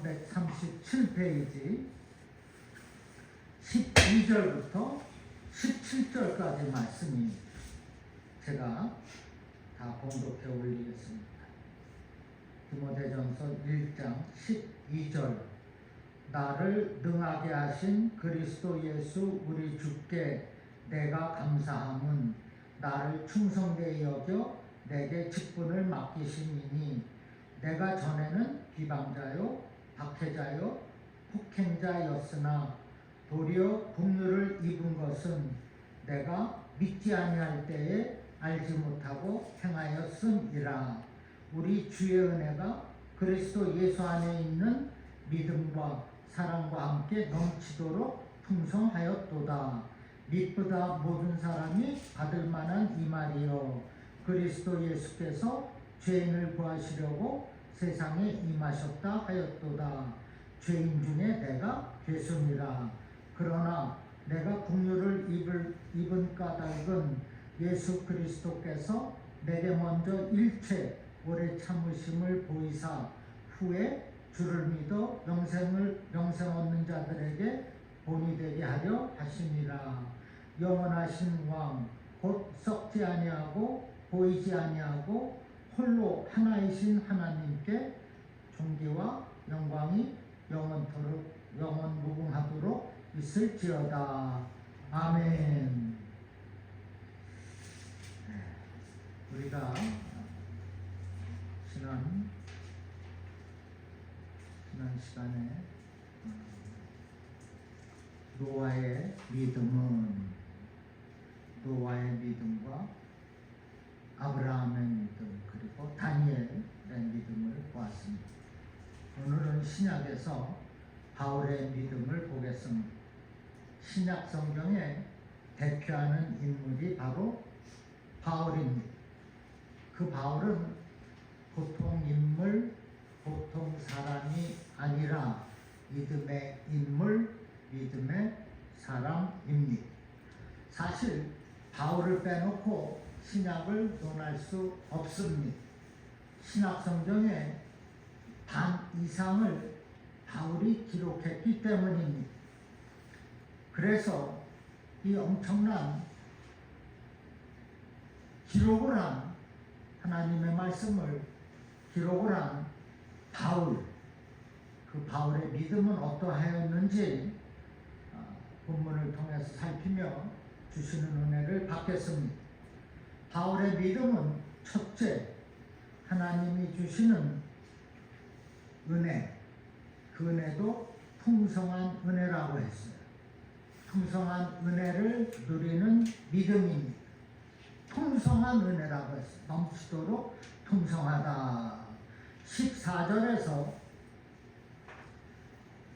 337페이지 12절부터 17절까지 말씀이 제가 다 봉독해 올리겠습니다. 디모데전서 1장 12절 나를 능하게 하신 그리스도 예수 우리 주께 내가 감사함은 나를 충성되이 여겨 내게 직분을 맡기심이니 내가 전에는 비방자요 박해자요 폭행자였으나 도리어 긍휼을 입은 것은 내가 믿지 아니할 때에 알지 못하고 행하였음이라. 우리 주의 은혜가 그리스도 예수 안에 있는 믿음과 사랑과 함께 넘치도록 풍성하였도다. 믿보다 모든 사람이 받을 만한 이 말이요 그리스도 예수께서 죄인을 구하시려고 세상에 임하셨다 하였도다. 죄인 중에 내가 괴수니라. 그러나 내가 긍휼을 입은 까닭은 예수 그리스도께서 내게 먼저 일체 오래 참으심을 보이사 후에 주를 믿어 영생 얻는 자들에게 본이 되게 하려 하심이라. 영원하신 왕 곧 썩지 아니하고 보이지 아니하고 홀로 하나이신 하나님께 존귀와 영광이 영원토록 영원무궁하도록 있을지어다. 아멘. 우리가 지난 시간에 노아의 믿음과 아브라함의 믿음 그리고 다니엘의 믿음을 보았습니다. 오늘은 신약에서 바울의 믿음을 보겠습니다. 신약 성경에 대표하는 인물이 바로 바울입니다. 그 바울은 보통 인물, 보통 사람이 아니라 믿음의 인물, 믿음의 사람입니다. 사실 바울을 빼놓고 신약을 논할 수 없습니다. 신약 성경에 반 이상을 바울이 기록했기 때문입니다. 그래서 이 엄청난 기록을 한 하나님의 말씀을 기록을 한 바울, 그 바울의 믿음은 어떠하였는지 본문을 통해서 살피며 주시는 은혜를 받겠습니다. 바울의 믿음은 첫째, 하나님이 주시는 은혜, 그 은혜도 풍성한 은혜라고 했어요. 풍성한 은혜를 누리는 믿음입니다. 풍성한 은혜라고 했어요. 넘치도록 풍성하다. 14절에서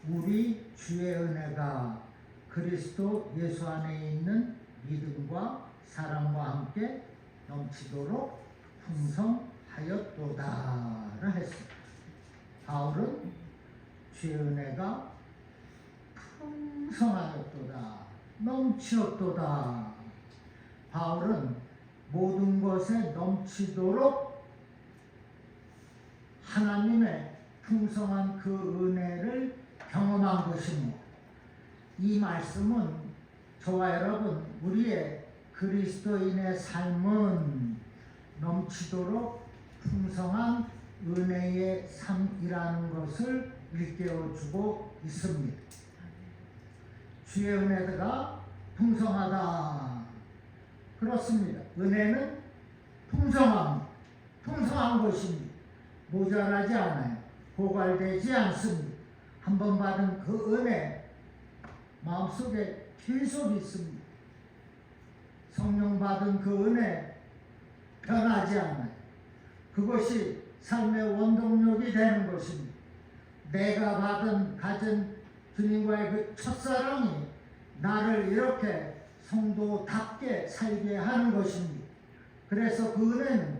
우리 주의 은혜가 그리스도 예수 안에 있는 믿음과 사랑과 함께 넘치도록 풍성하였도다를 했습니다. 바울은 주의 은혜가 풍성하였도다, 넘치었도다. 바울은 모든 것에 넘치도록 하나님의 풍성한 그 은혜를 경험한 것입니다. 이 말씀은 저와 여러분 우리의 그리스도인의 삶은 넘치도록 풍성한 은혜의 삶이라는 것을 일깨워주고 있습니다. 주의 은혜가 풍성하다. 그렇습니다. 은혜는 풍성합니다. 풍성한 것입니다. 모자라지 않아요. 고갈되지 않습니다. 한번 받은 그 은혜 마음속에 계속 있습니다. 성령 받은 그 은혜 변하지 않아요. 그것이 삶의 원동력이 되는 것입니다. 내가 가진 주님과의 그 첫사랑이 나를 이렇게 성도답게 살게 하는 것입니다. 그래서 그 은혜는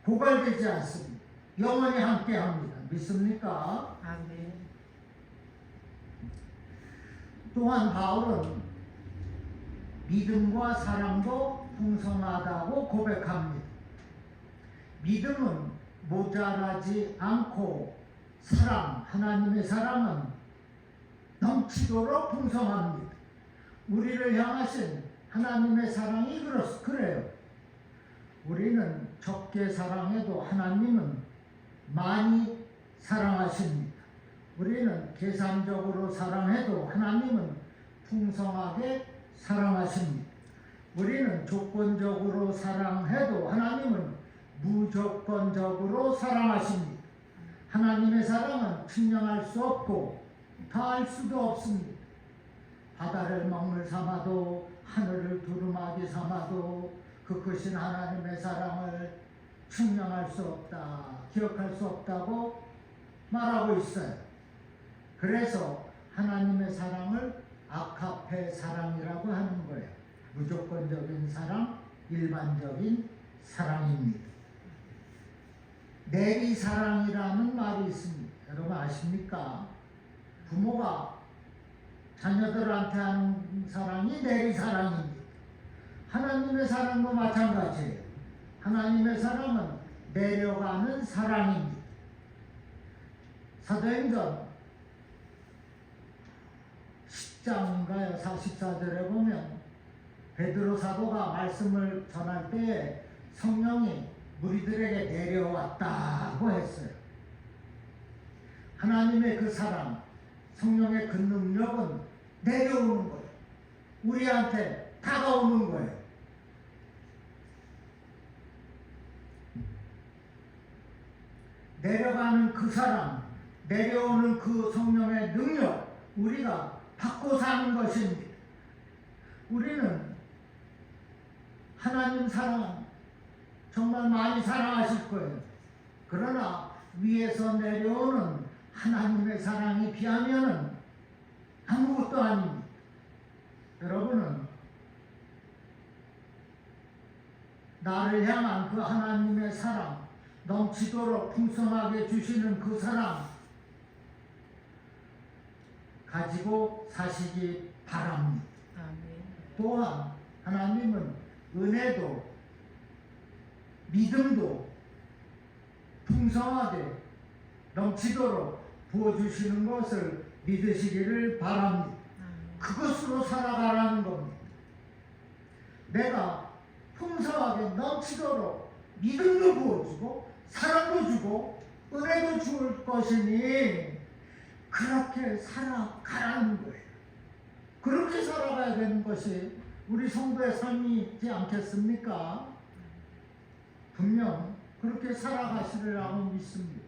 고갈되지 않습니다. 영원히 함께 합니다. 믿습니까? 아멘. 또한 바울은 믿음과 사랑도 풍성하다고 고백합니다. 믿음은 모자라지 않고 사랑, 하나님의 사랑은 넘치도록 풍성합니다. 우리를 향하신 하나님의 사랑이 그래요. 우리는 적게 사랑해도 하나님은 많이 사랑하십니다. 우리는 계산적으로 사랑해도 하나님은 풍성하게 사랑하십니다. 우리는 조건적으로 사랑해도 하나님은 무조건적으로 사랑하십니다. 하나님의 사랑은 측량할 수 없고 다할 수도 없습니다. 바다를 먹물 삼아도 하늘을 두루마기 삼아도 그 크신 하나님의 사랑을 측량할 수 없다, 기억할 수 없다고 말하고 있어요. 그래서 하나님의 사랑을 아카페 사랑이라고 하는 거예요. 무조건적인 사랑, 일반적인 사랑입니다. 내리사랑이라는 말이 있습니다. 여러분 아십니까? 부모가 자녀들한테 하는 사랑이 내리사랑입니다. 하나님의 사랑도 마찬가지예요. 하나님의 사랑은 내려가는 사랑입니다. 사도행전 10장인가요? 44절에 보면 베드로 사도가 말씀을 전할 때에 성령이 무리들에게 내려왔다고 했어요. 하나님의 그 사랑, 성령의 그 능력은 내려오는 거예요. 우리한테 다가오는 거예요. 내려가는 그 사랑, 내려오는 그 성령의 능력, 우리가 받고 사는 것입니다. 우리는 하나님 사랑 정말 많이 사랑하실 거예요. 그러나 위에서 내려오는 하나님의 사랑에 비하면 아무것도 아닙니다. 여러분은 나를 향한 그 하나님의 사랑, 넘치도록 풍성하게 주시는 그 사랑 가지고 사시기 바랍니다. 아멘. 또한 하나님은 은혜도 믿음도 풍성하게 넘치도록 부어주시는 것을 믿으시기를 바랍니다. 그것으로 살아가라는 겁니다. 내가 풍성하게 넘치도록 믿음도 부어주고 사랑도 주고 은혜도 줄 것이니 그렇게 살아가라는 거예요. 그렇게 살아가야 되는 것이 우리 성도의 삶이지 않겠습니까? 분명 그렇게 살아가시리라고 믿습니다.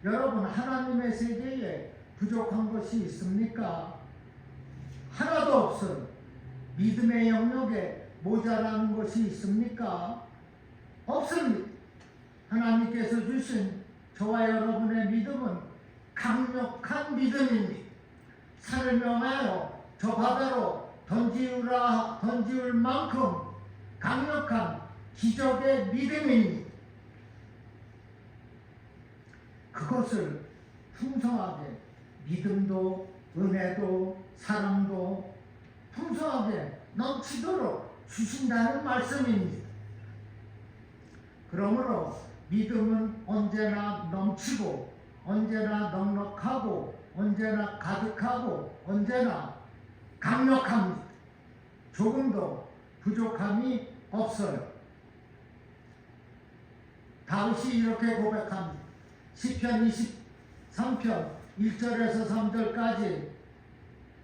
여러분, 하나님의 세계에 부족한 것이 있습니까? 하나도 없어요. 믿음의 영역에 모자라는 것이 있습니까? 없습니다. 하나님께서 주신 저와 여러분의 믿음은 강력한 믿음입니다. 산을 명하여 저 바다로 던지울 만큼 강력한 기적의 믿음입니다. 그것을 풍성하게 믿음도 은혜도 사랑도 풍성하게 넘치도록 주신다는 말씀입니다. 그러므로 믿음은 언제나 넘치고 언제나 넉넉하고 언제나 가득하고 언제나 강력합니다. 조금도 부족함이 없어요. 다윗이 이렇게 고백합니다. 시편 23편 1절에서 3절까지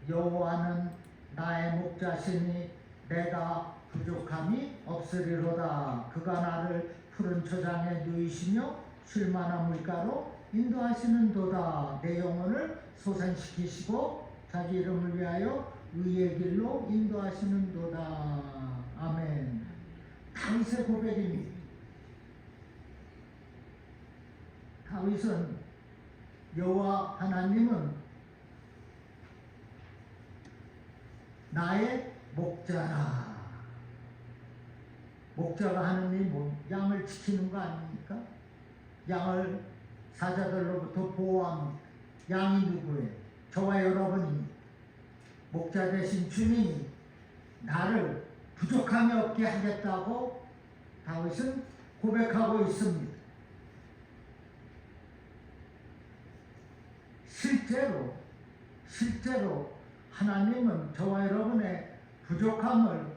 여호와는 나의 목자시니 내가 부족함이 없으리로다. 그가 나를 푸른 초장에 누이시며 쉴만한 물가로 인도하시는도다. 내 영혼을 소생시키시고 자기 이름을 위하여 의의 길로 인도하시는도다. 아멘. 다윗의 고백입니다. 다윗은 여호와 하나님은 나의 목자라. 목자가 하는 일이 양을 지키는 거 아닙니까? 양을 사자들로부터 보호합니다. 양이 누구예요? 저와 여러분입니다. 목자 되신 주님이 나를 부족함이 없게 하겠다고 다윗은 고백하고 있습니다. 실제로 하나님은 저와 여러분의 부족함을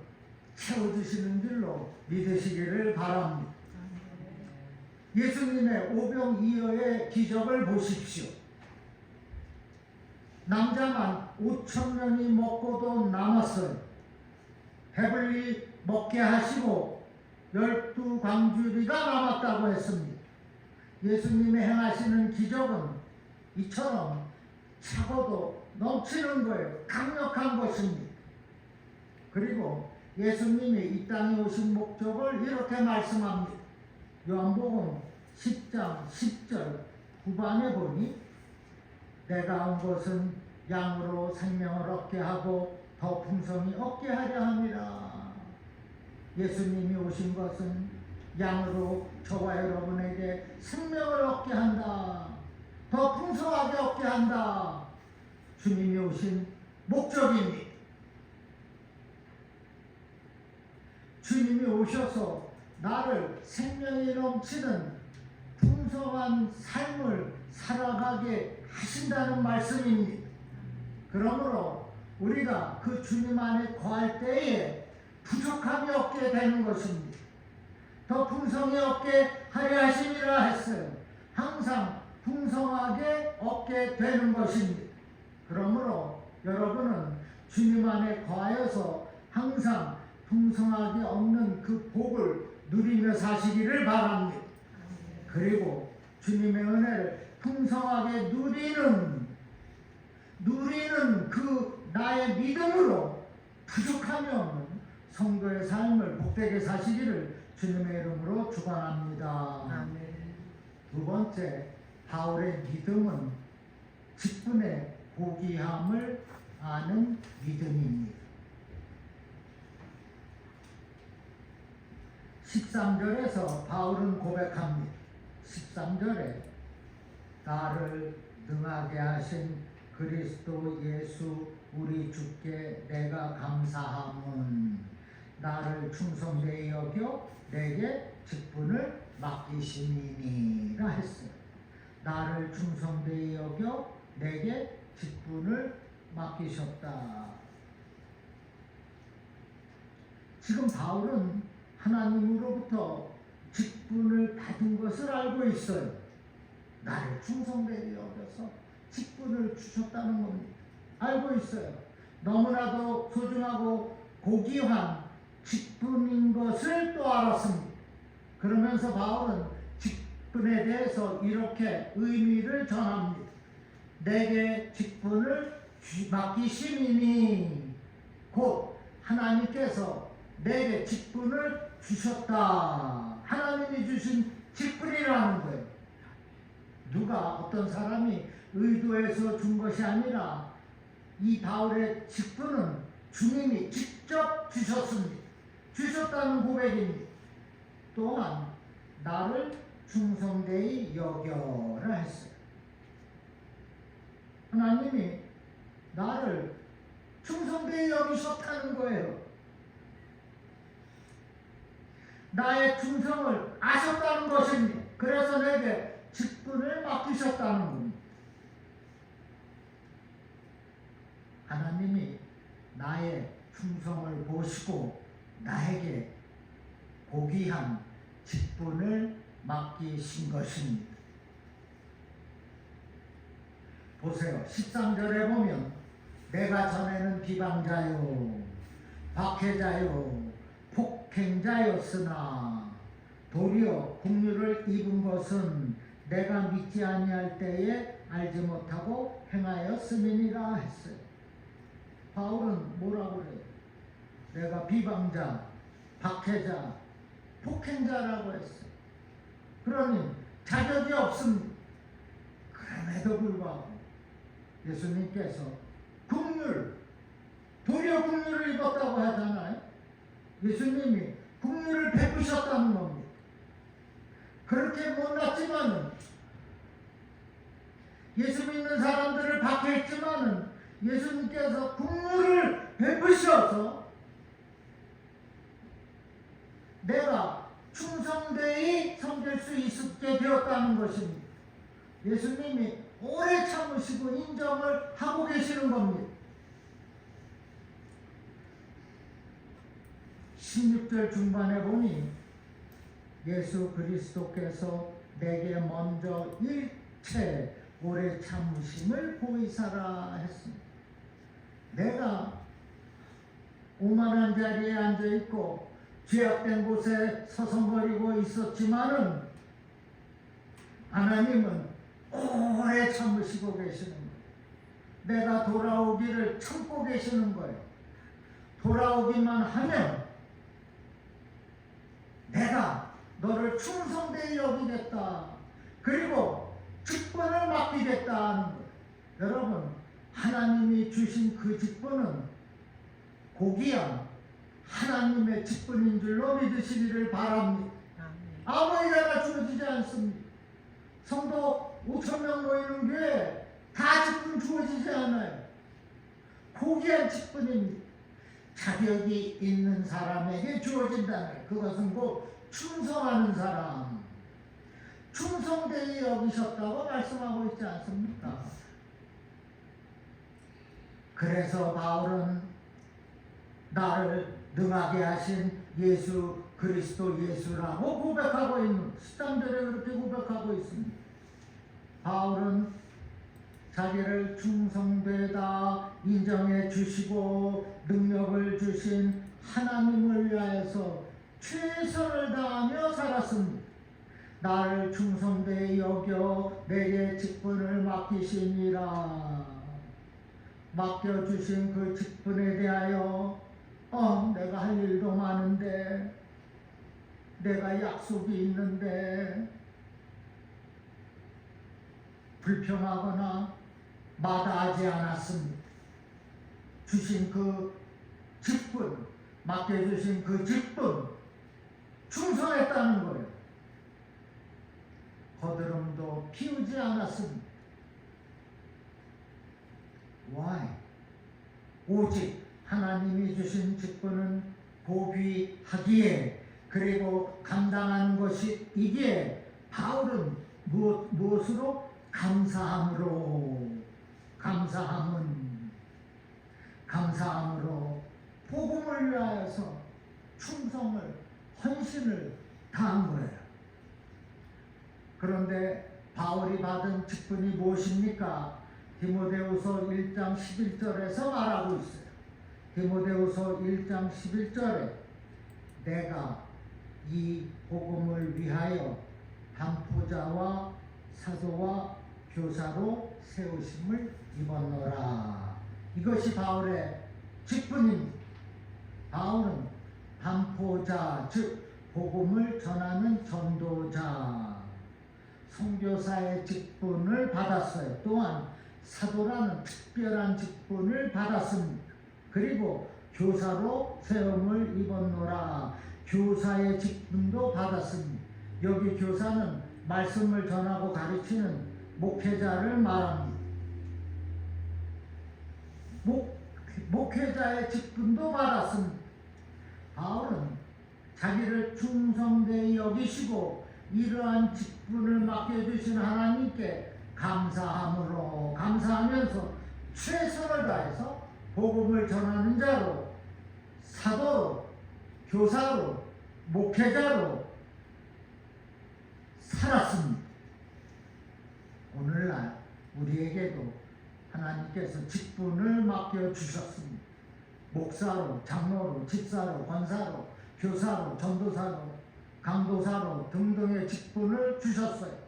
채워주시는 줄로 믿으시기를 바랍니다. 예수님의 오병이어의 기적을 보십시오. 남자만 5,000명이 먹고도 남았어요. 배불리 먹게 하시고 12광주리가 남았다고 했습니다. 예수님이 행하시는 기적은 이처럼 차고도 넘치는 거예요. 강력한 것입니다. 그리고 예수님이 이 땅에 오신 목적을 이렇게 말씀합니다. 요한복음 10장 10절 후반에 보니 내가 온 것은 양으로 생명을 얻게 하고 더 풍성히 얻게 하려 함이라. 예수님이 오신 것은 양으로 저와 여러분에게 생명을 얻게 한다. 더 풍성하게 얻게 한다. 주님이 오신 목적입니다. 주님이 오셔서 나를 생명이 넘치는 풍성한 삶을 살아가게 하신다는 말씀입니다. 그러므로 우리가 그 주님 안에 거할 때에 부족함이 없게 되는 것입니다. 더 풍성히 얻게 하려 하심이라 했어요. 항상 풍성하게 얻게 되는 것입니다. 그러므로 여러분은 주님 안에 거하여서 항상 풍성하게 얻는 그 복을 누리며 사시기를 바랍니다. 그리고 주님의 은혜를 풍성하게 누리는 그 나의 믿음으로 부족함이 없는 성도의 삶을 복되게 사시기를 주님의 이름으로 축원합니다. 아멘. 두 번째, 바울의 믿음은 직분의 고귀함을 아는 믿음입니다. 13절에서 바울은 고백합니다. 13절에 나를 능하게 하신 그리스도 예수 우리 주께 내가 감사함은 나를 충성되이 여겨 내게 직분을 맡기심이니라 했어요. 나를 충성되이 여겨 내게 직분을 맡기셨다. 지금 바울은 하나님으로부터 직분을 받은 것을 알고 있어요. 나를 충성되이 여겨서 직분을 주셨다는 겁니다. 알고 있어요. 너무나도 소중하고 고귀한 직분인 것을 또 알았습니다. 그러면서 바울은 직분에 대해서 이렇게 의미를 전합니다. 내게 직분을 맡기심이니 곧 하나님께서 내게 직분을 주셨다. 하나님이 주신 직분이라는 거예요. 누가 어떤 사람이 의도해서 준 것이 아니라 이 바울의 직분은 주님이 직접 주셨습니다. 주셨다는 고백입니다. 또한 나를 충성되이 여겨라 했어요. 하나님이 나를 충성되이 여기셨다는 거예요. 나의 충성을 아셨다는 것입니다. 그래서 내게 직분을 맡기셨다는 겁니다. 하나님이 나의 충성을 보시고 나에게 고귀한 직분을 맡기신 것입니다. 보세요. 13절에 보면 내가 전에는 비방자요 박해자요 폭행자였으나 도리어 긍휼을 입은 것은 내가 믿지 아니할 때에 알지 못하고 행하였음이니라 했어요. 바울은 뭐라고 그래요? 내가 비방자, 박해자, 폭행자라고 했어요. 그러니 자격이 없습니다. 그럼에도 불구하고 예수님께서 도리어 긍휼을 입었다고 하잖아요. 예수님이 긍휼을 베푸셨다는 겁니다. 그렇게 못났지만은 예수 믿는 사람들을 박해했지만은 예수님께서 긍휼을 베푸셔서 내가 충성되이 섬길 수 있게 되었다는 것입니다. 예수님이 오래 참으시고 인정을 하고 계시는 겁니다. 16절 중반에 보니 예수 그리스도께서 내게 먼저 일체 오래 참으심을 보이사라 했습니다. 내가 오만한 자리에 앉아있고 죄악된 곳에 서성거리고 있었지만은 하나님은 오래 참으시고 계시는 거예요. 내가 돌아오기를 참고 계시는 거예요. 돌아오기만 하면 내가 너를 충성되이 여기겠다. 그리고 직분을 맡기겠다 하는 거예요. 여러분, 하나님이 주신 그 직분은 고귀한 하나님의 직분인 줄로 믿으시기를 바랍니다. 아무 일에나 주어지지 않습니다. 성도 5,000명 모이는 교회 다 직분 주어지지 않아요. 고귀한 직분입니다. 자격이 있는 사람에게 주어진다는 그것은 곧 충성하는 사람, 충성되이 여기셨다고 말씀하고 있지 않습니까? 그래서 바울은 나를 능하게 하신 예수 그리스도 예수라고 고백하고 있는 13절에 그렇게 고백하고 있습니다. 바울은 자기를 충성되다 인정해 주시고 능력을 주신 하나님을 위하여서 최선을 다하며 살았습니다. 나를 충성되이 여겨 내게 직분을 맡기시니라. 맡겨주신 그 직분에 대하여 내가 할 일도 많은데, 내가 약속이 있는데 불평하거나 마다하지 않았습니다. 주신 그 직분, 맡겨주신 그 직분 충성했다는 거예요. 거드름도 피우지 않았습니다. Why? 오직 하나님이 주신 직분은 고귀하기에, 그리고 감당하는 것이 이기에 바울은 무엇으로? 감사함으로, 감사함으로 복음을 위하여서 충성을, 헌신을 다한 거예요. 그런데 바울이 받은 직분이 무엇입니까? 디모데후서 1장 11절에서 말하고 있어요. 디모데후서 1장 11절에 내가 이 복음을 위하여 반포자와 사도와 교사로 세우심을 입었노라. 이것이 바울의 직분입니다. 바울은 반포자, 즉 복음을 전하는 전도자, 선교사의 직분을 받았어요. 또한 사도라는 특별한 직분을 받았습니다. 그리고 교사로 세움을 입었노라. 교사의 직분도 받았습니다. 여기 교사는 말씀을 전하고 가르치는 목회자를 말합니다. 목회자의 직분도 받았습니다. 바울은 자기를 충성되이 여기시고 이러한 직분을 맡겨주신 하나님께 감사하면서 최선을 다해서 복음을 전하는 자로, 사도로, 교사로, 목회자로 살았습니다. 오늘날 우리에게도 하나님께서 직분을 맡겨주셨습니다. 목사로, 장로로, 집사로, 권사로, 교사로, 전도사로, 강도사로 등등의 직분을 주셨어요.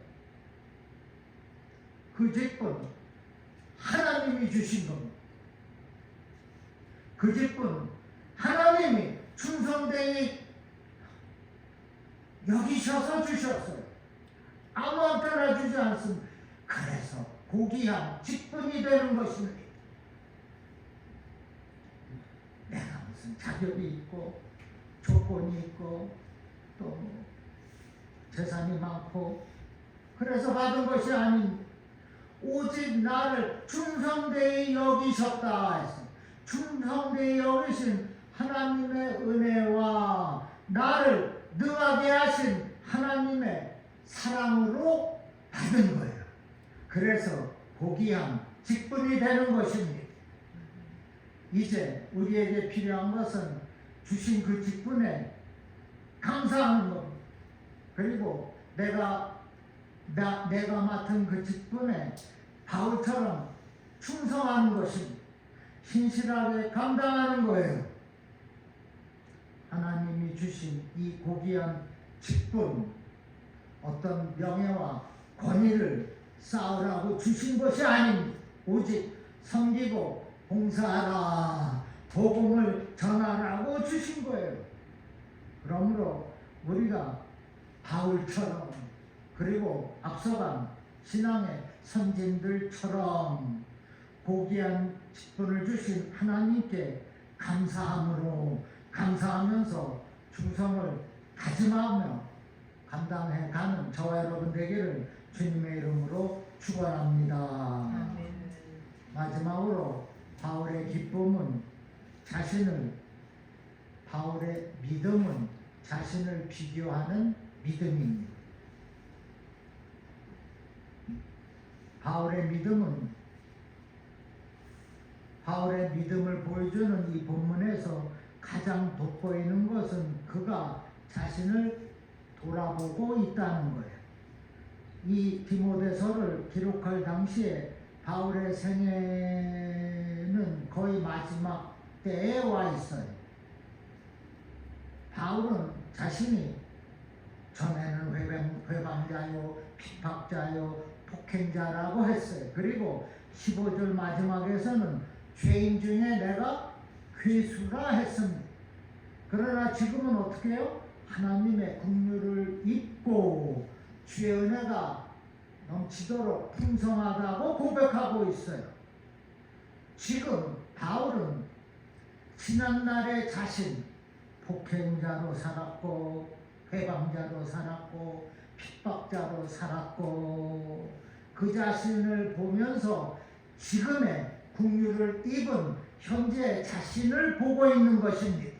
그 직분 하나님이 주신 겁니다. 그 직분 하나님이 충성되이 여기셔서 주셨어요. 아무한테나 주지 않습니다. 그래서 고귀한 직분이 되는 것입니다. 내가 무슨 자격이 있고 조건이 있고 또 재산이 많고 그래서 받은 것이 아닙니다. 오직 나를 충성되이 여기셨다 했습니다. 충성되이 여기신 하나님의 은혜와 나를 능하게 하신 하나님의 사랑으로 받은 거예요. 그래서 고귀한 직분이 되는 것입니다. 이제 우리에게 필요한 것은 주신 그 직분에 감사하는 겁니다. 그리고 내가 맡은 그 직분에 바울처럼 충성하는 것입니다. 신실하게 감당하는 거예요. 하나님이 주신 이 고귀한 직분, 어떤 명예와 권위를 쌓으라고 주신 것이 아닙니다. 오직 섬기고 봉사하라, 복음을 전하라고 주신 거예요. 그러므로 우리가 바울처럼, 그리고 앞서간 신앙의 선진들처럼 고귀한 직분을 주신 하나님께 감사하면서 충성을 다짐하며 감당해가는 저와 여러분 되기를 주님의 이름으로 축원합니다. 아멘. 마지막으로 바울의 믿음은 자신을 비교하는 믿음입니다. 바울의 믿음을 보여주는 이 본문에서 가장 돋보이는 것은 그가 자신을 돌아보고 있다는 거예요. 이 디모데서를 기록할 당시에 바울의 생애는 거의 마지막 때에 와 있어요. 바울은 자신이 전에는 회방자요, 핍박자요, 폭행자라고 했어요. 그리고 15절 마지막에서는 죄인 중에 내가 괴수라 했습니다. 그러나 지금은 어떻게 해요? 하나님의 긍휼을 입고 주의 은혜가 넘치도록 풍성하다고 고백하고 있어요. 지금 바울은 지난날의 자신, 폭행자로 살았고 회방자로 살았고 핍박자로 살았고 그 자신을 보면서 지금의 긍휼을 입은 현재 자신을 보고 있는 것입니다.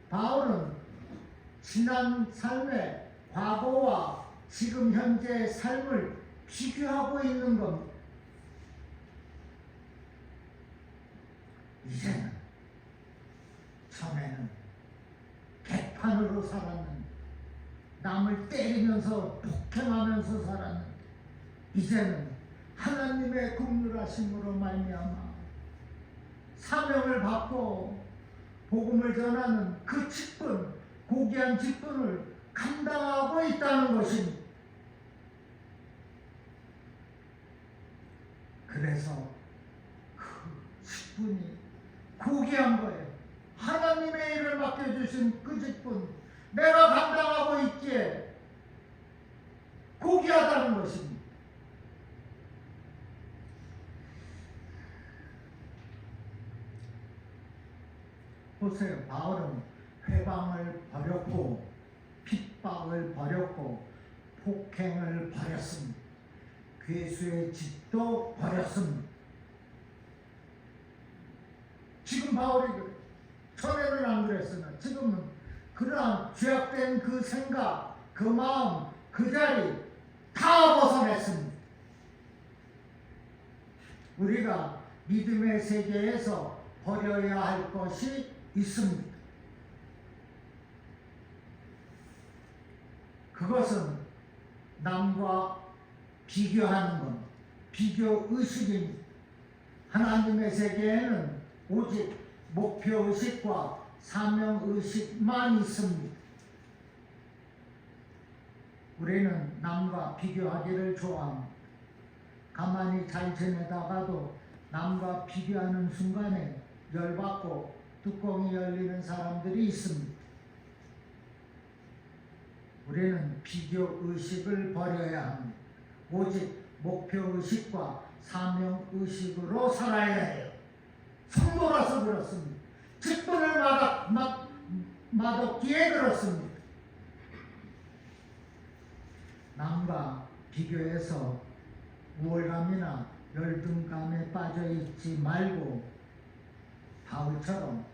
바울은 지난 삶의 과거와 지금 현재의 삶을 비교하고 있는 겁니다. 이제는, 전에는 개판으로 살았는데, 남을 때리면서 폭행하면서 살았는데, 이제는 하나님의 긍휼하심으로 말미암아 사명을 받고 복음을 전하는 그 직분, 고귀한 직분을 감당하고 있다는 것입니다. 그래서 그 직분이 고귀한 거예요. 하나님의 일을 맡겨주신 그 직분, 내가 감당하고 있기에 고귀하다는 것입니다. 보세요. 바울은 회방을 버렸고 핍박을 버렸고 폭행을 버렸습니다. 괴수의 집도 버렸습니다. 지금 바울이 그래. 전에는 안 그랬으나 지금은 그러한 죄악된 그 생각, 그 마음, 그 자리 다 벗어냈습니다. 우리가 믿음의 세계에서 버려야 할 것이 있습니다. 그것은 남과 비교하는 것, 비교의식입니다. 하나님의 세계에는 오직 목표의식과 사명의식만 있습니다. 우리는 남과 비교하기를 좋아합니다. 가만히 잘 지내다가도 남과 비교하는 순간에 열받고 뚜껑이 열리는 사람들이 있습니다. 우리는 비교의식을 버려야 합니다. 오직 목표의식과 사명의식으로 살아야 해요. 성도라서 그렇습니다. 직분을 맛없기에 그렇습니다. 남과 비교해서 우월감이나 열등감에 빠져있지 말고 바울처럼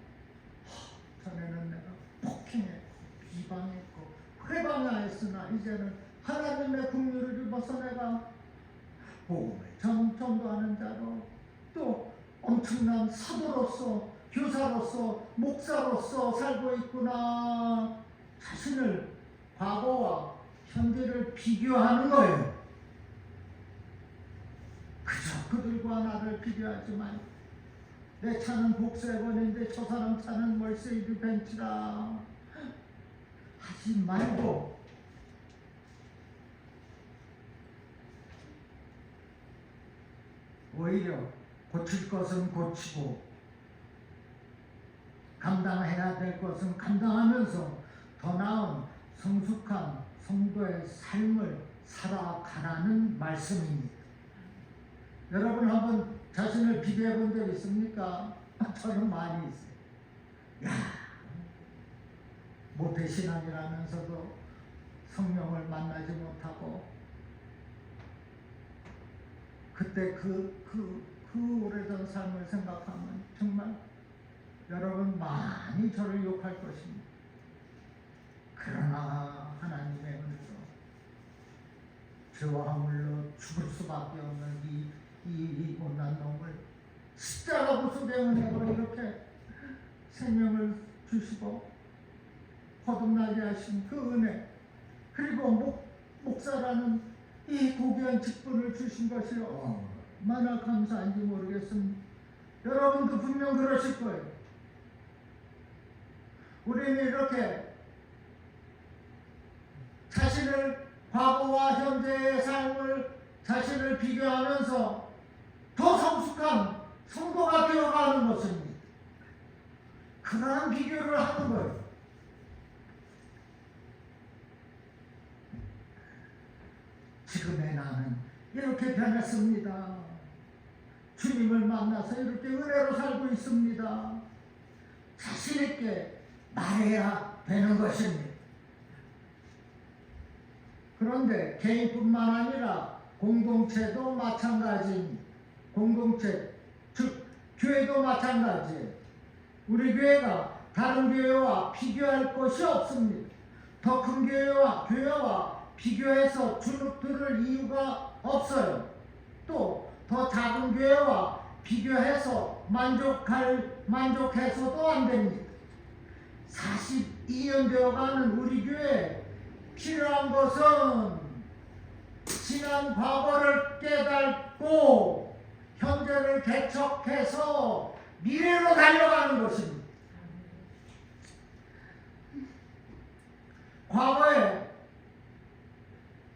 전에는 내가 폭행했고 비방했고 회방하였으나 이제는 하나님의 긍휼을 입어서 내가 복음을 전도하는 자로, 또 엄청난 사도로서, 교사로서, 목사로서 살고 있구나. 자신을 과거와 현재를 비교하는 거예요. 그저 그들과 나를 비교하지 말고, 내 차는 복세번인데 저 사람 차는 멀세이드 벤츠라 하지 말고, 오히려 고칠 것은 고치고 감당해야 될 것은 감당하면서 더 나은 성숙한 성도의 삶을 살아가라는 말씀입니다. 여러분 한번 자신을 비교해 본 적 있습니까? 저는 많이 있어요. 야, 모태신앙이라면서도 성령을 만나지 못하고, 그때 그 오래전 삶을 생각하면 정말 여러분 많이 저를 욕할 것입니다. 그러나 하나님의 은혜로 죄와 허물로 죽을 수밖에 없는 이 못난 놈을 십자가 구속의 은혜로 이렇게 생명을 주시고 거듭나게 하신 그 은혜, 그리고 목사라는 이 고귀한 직분을 주신 것이 얼마나 감사한지 모르겠습니다. 여러분도 분명 그러실 거예요. 우리는 이렇게 자신을, 과거와 현재의 삶을 자신을 비교하면서 더 성숙한 성도가 되어가는 것입니다. 그러한 비교를 하는 거예요. 지금의 나는 이렇게 변했습니다. 주님을 만나서 이렇게 은혜로 살고 있습니다. 자신 있게 말해야 되는 것입니다. 그런데 개인뿐만 아니라 공동체도 마찬가지입니다. 공동체, 즉 교회도 마찬가지예요. 우리 교회가 다른 교회와 비교할 것이 없습니다. 더 큰 교회와 비교해서 주눅들을 이유가 없어요. 또 더 작은 교회와 비교해서 만족해서도 안 됩니다. 42년 되어가는 우리 교회에 필요한 것은 지난 과거를 깨닫고 현재를 개척해서 미래로 달려가는 것입니다. 과거에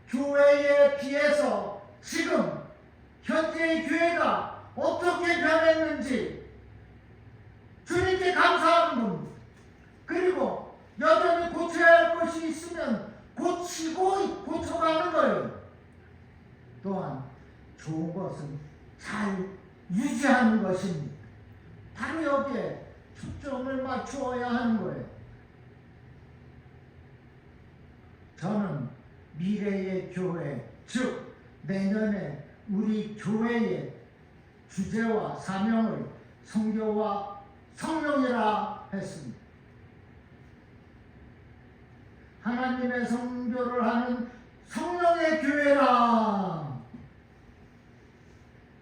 교회에 비해서 지금 현재의 교회가 어떻게 변했는지 주님께 감사하는 겁니다. 그리고 여전히 고쳐야 할 것이 있으면 고쳐가는 거예요. 또한 좋은 것은 잘 유지하는 것입니다. 바로 여기에 초점을 맞추어야 하는 거예요. 저는 미래의 교회, 즉 내년에 우리 교회의 주제와 사명을 성교와 성령이라 했습니다. 하나님의 성교를 하는 성령의 교회라.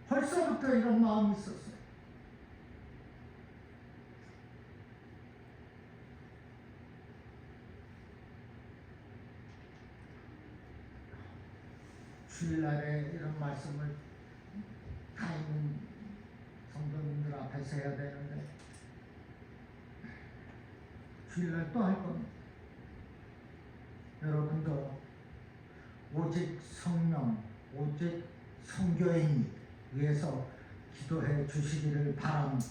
벌써부터 이런 마음이 있었어요. 주일날에 이런 말씀을 다 있는 성도님들 앞에서 해야 되는데 주일날 또 할 겁니다. 여러분도 오직 성령, 오직 성교인 위해서 기도해 주시기를 바랍니다.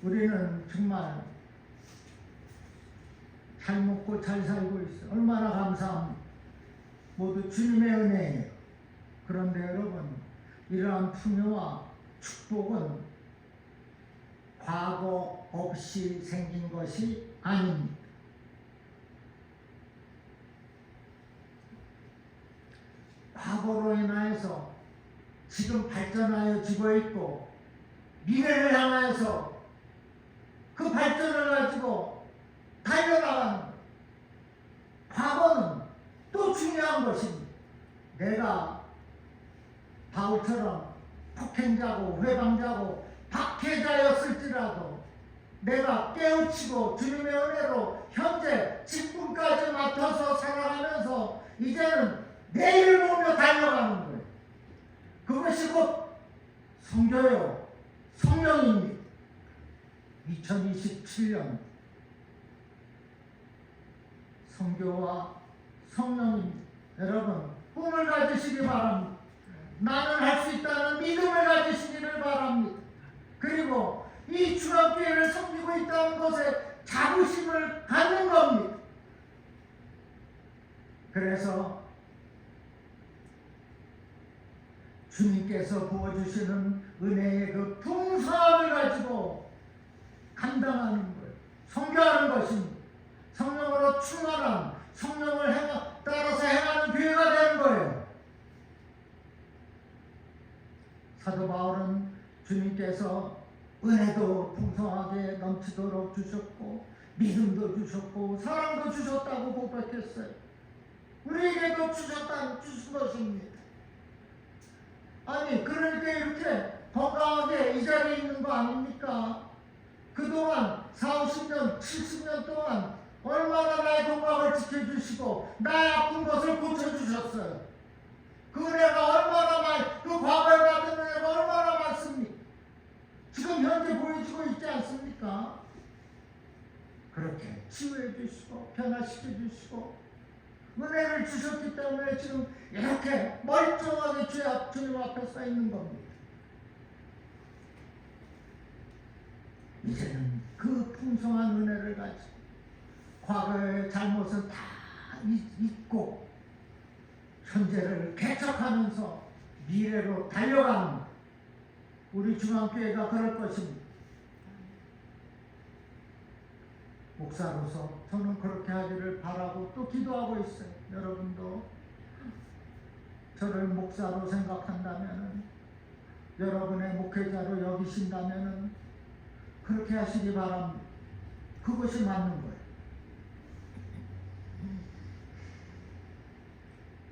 우리는 정말 잘 먹고 잘 살고 있어요. 얼마나 감사합니다. 모두 주님의 은혜예요. 그런데 여러분, 이러한 풍요와 축복은 과거 없이 생긴 것이 아닙니다. 과거로 인하여서 지금 발전하여지고 있고 미래를 향하여서 그 발전을 가지고 달려나가는 거예요. 과거는 또 중요한 것입니다. 내가 바울처럼 폭행자고 회방자고 박해자였을지라도 내가 깨우치고 주님의 은혜로 현재 직분까지 맡아서 살아가면서 이제는 내일 보며 달려가는 거예요. 그것이 곧 성교요, 성령입니다. 2027년 성교와 성령입니다. 여러분 꿈을 가지시기 바랍니다. 나는 할 수 있다는 믿음을 가지시기를 바랍니다. 그리고 이 중앙교회를 섬기고 있다는 것에 자부심을 갖는 겁니다. 그래서 주님께서 부어주시는 은혜의 그 풍성함을 가지고 감당하는 거예요. 선교하는 것입니다. 성령으로 충만한, 성령을 따라서 행하는 교회가 되는 거예요. 사도 바울은 주님께서 은혜도 풍성하게 넘치도록 주셨고 믿음도 주셨고 사랑도 주셨다고 고백했어요. 우리에게도 주신 것입니다. 아니 그러니까 이렇게 건강하게 이 자리에 있는 거 아닙니까? 그동안 40, 50년, 70년 동안 얼마나 나의 건강을 지켜주시고 나의 아픈 것을 고쳐주셨어요. 그 은혜가 얼마나 그 과거에 받은 은혜가 얼마나 많습니까? 지금 현재 보여지고 있지 않습니까? 그렇게 치유해 주시고 변화시켜 주시고 은혜를 주셨기 때문에 지금 이렇게 멀쩡하게 주님 앞에 서 있는 겁니다. 이제는 그 풍성한 은혜를 가지고 과거의 잘못은 다 잊고 현재를 개척하면서 미래로 달려가는 우리 중앙교회가 그럴 것입니다. 목사로서 저는 그렇게 하기를 바라고 또 기도하고 있어요. 여러분도 저를 목사로 생각한다면, 여러분의 목회자로 여기신다면 그렇게 하시기 바랍니다. 그것이 맞는 거예요.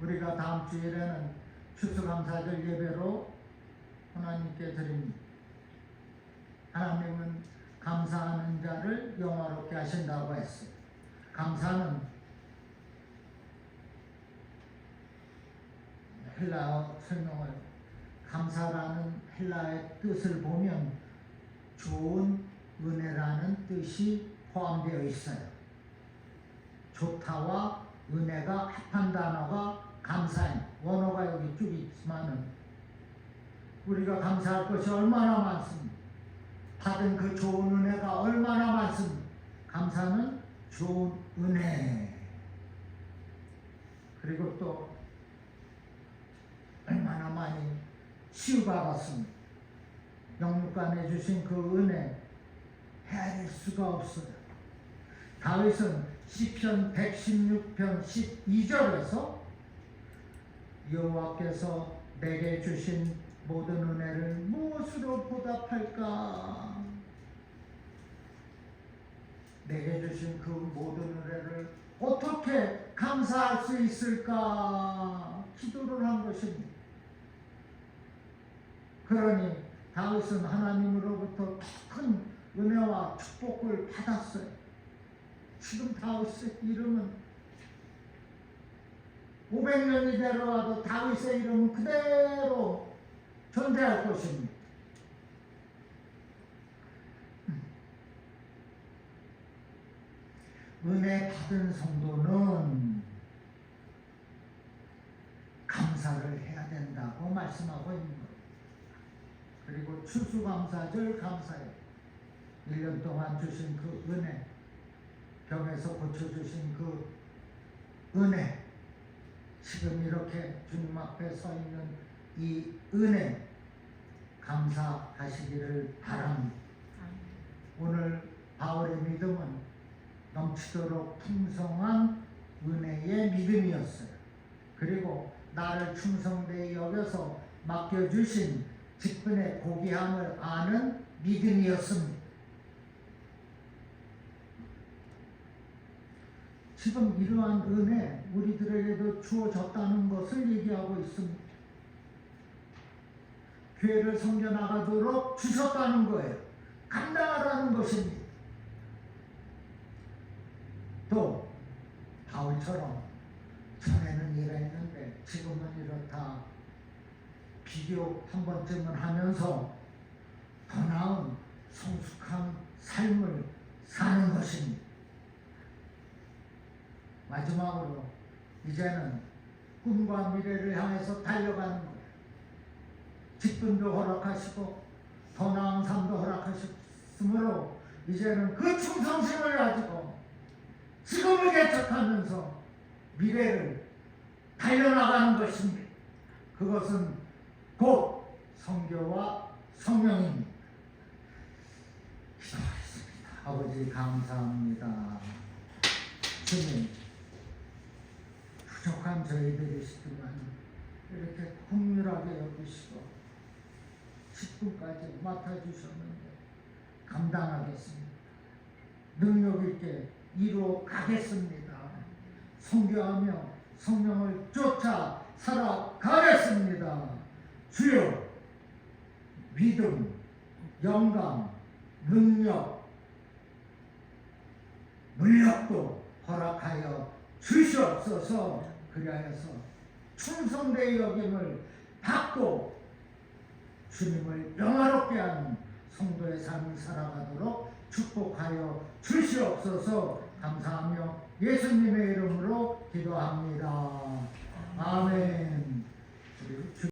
우리가 다음 주일에는 추수감사절 예배로 하나님께 드립니다. 하나님은 감사하는 자를 영화롭게 하신다고 했어요. 감사는 헬라어 설명을, 감사라는 헬라의 뜻을 보면 좋은 은혜라는 뜻이 포함되어 있어요. 좋다와 은혜가 합한 단어가 감사입니다. 원어가 여기 쭉 있지만은 우리가 감사할 것이 얼마나 많습니다. 받은 그 좋은 은혜가 얼마나 많습니다. 감사는 좋은 은혜. 그리고 또 얼마나 많이 치유받았습니다. 영육간에 주신 그 은혜 헤아릴 수가 없어요. 다윗은 시편 116편 12절에서 여호와께서 내게 주신 모든 은혜를 무엇으로 보답할까? 내게 주신 그 모든 은혜를 어떻게 감사할 수 있을까? 기도를 한 것입니다. 그러니 다윗은 하나님으로부터 큰 은혜와 축복을 받았어요. 지금 다윗의 이름은 500년이 되어와도 다윗의 이름은 그대로 존재할 것입니다. 은혜 받은 성도는 감사를 해야 된다고 말씀하고 있는 거예요. 그리고 추수감사절 감사해요. 1년 동안 주신 그 은혜, 병에서 고쳐주신 그 은혜, 지금 이렇게 주님 앞에 서 있는 이 은혜 감사하시기를 바랍니다. 오늘 바울의 믿음은 넘치도록 풍성한 은혜의 믿음이었어요. 그리고 나를 충성되이 여겨서 맡겨주신 직분의 고귀함을 아는 믿음이었습니다. 지금 이러한 은혜 우리들에게도 주어졌다는 것을 얘기하고 있습니다. 교회를 섬겨나가도록 주셨다는 거예요. 감당하라는 것입니다. 또 바울처럼 전에는 이랬는데 지금은 이렇다. 비교 한 번쯤은 하면서 더 나은 성숙한 삶을 사는 것입니다. 마지막으로 이제는 꿈과 미래를 향해서 달려가는 거예요. 직분도 허락하시고 더 나은 삶도 허락하셨으므로 이제는 그 충성심을 가지고 지금을 개척하면서 미래를 달려나가는 것입니다. 그것은 곧 성교와 성령입니다. 기도하겠습니다. 아버지 감사합니다. 주님, 부족한 저희들이시지만 이렇게 긍휼하게 여기시고 10분까지 맡아주셨는데 감당하겠습니다. 능력 있게 이루어 가겠습니다. 선교하며 성령을 쫓아 살아가겠습니다. 주여, 믿음, 영감, 능력, 물력도 허락하여 주시옵소서. 그리하여서 충성되의 여김을 받고 주님을 영화롭게 하는 성도의 삶을 살아가도록 축복하여 주시옵소서. 감사하며 예수님의 이름으로 기도합니다. 아멘.